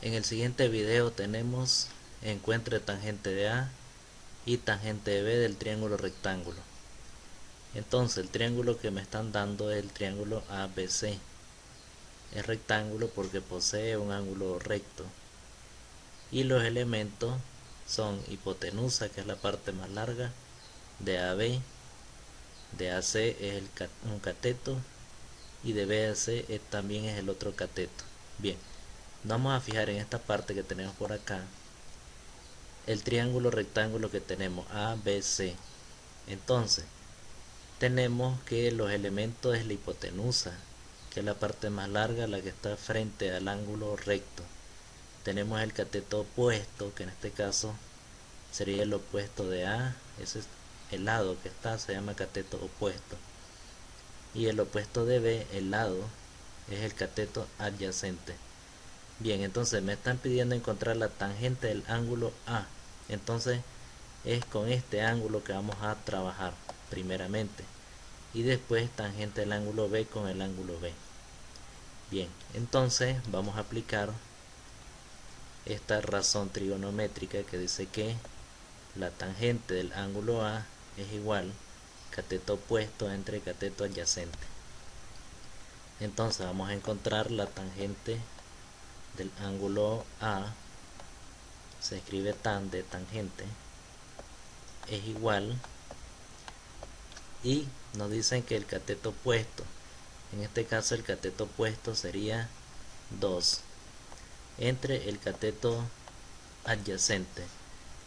En el siguiente video tenemos encuentre tangente de A y tangente de B del triángulo rectángulo. Entonces el triángulo que me están dando es el triángulo ABC. Es rectángulo porque posee un ángulo recto. Y los elementos son hipotenusa, que es la parte más larga, de AB, de AC es un cateto y de BAC también es el otro cateto. Bien, vamos a fijar en esta parte que tenemos por acá el triángulo rectángulo que tenemos ABC. Entonces tenemos que los elementos es la hipotenusa, que es la parte más larga, la que está frente al ángulo recto. Tenemos el cateto opuesto, que en este caso sería el opuesto de A, ese es el lado que está, se llama cateto opuesto. Y el opuesto de B, el lado, es el cateto adyacente. Bien, entonces me están pidiendo encontrar la tangente del ángulo A. Entonces es con este ángulo que vamos a trabajar primeramente. Y después tangente del ángulo B con el ángulo B. Bien, entonces vamos a aplicar esta razón trigonométrica que dice que la tangente del ángulo A es igual cateto opuesto entre cateto adyacente. Entonces vamos a encontrar la tangente del ángulo A, se escribe tan de tangente, es igual, y nos dicen que el cateto opuesto, en este caso el cateto opuesto sería 2 entre el cateto adyacente,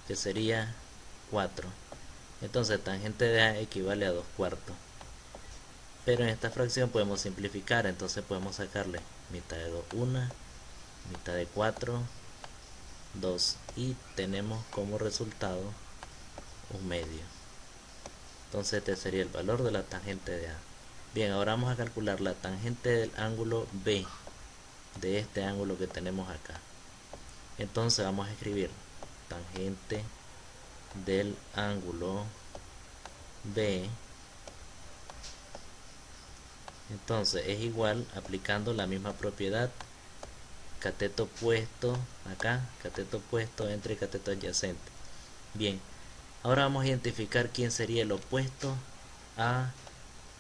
que sería 4. Entonces tangente de A equivale a 2 cuartos. Pero en esta fracción podemos simplificar, entonces podemos sacarle mitad de 2, 1, mitad de 4, 2, y tenemos como resultado un medio. Entonces este sería el valor de la tangente de A. Bien, ahora vamos a calcular la tangente del ángulo B, de este ángulo que tenemos acá. Entonces vamos a escribir tangente del ángulo B. Entonces es igual, aplicando la misma propiedad, cateto opuesto acá, cateto opuesto entre cateto adyacente. Bien, ahora vamos a identificar quién sería el opuesto a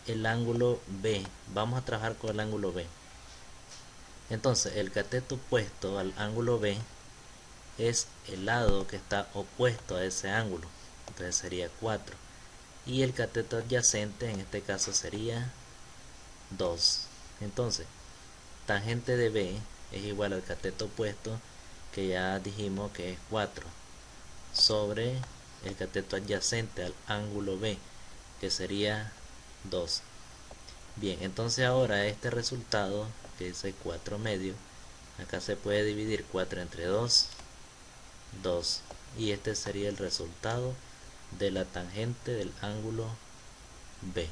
el ángulo B. Vamos a trabajar con el ángulo B. Entonces el cateto opuesto al ángulo B es el lado que está opuesto a ese ángulo, entonces sería 4, y el cateto adyacente en este caso sería 2. Entonces tangente de B es igual al cateto opuesto, que ya dijimos que es 4, sobre el cateto adyacente al ángulo B, que sería 2. Bien, entonces ahora este resultado, que dice 4 medios, acá se puede dividir 4 entre 2, 2, y este sería el resultado de la tangente del ángulo B.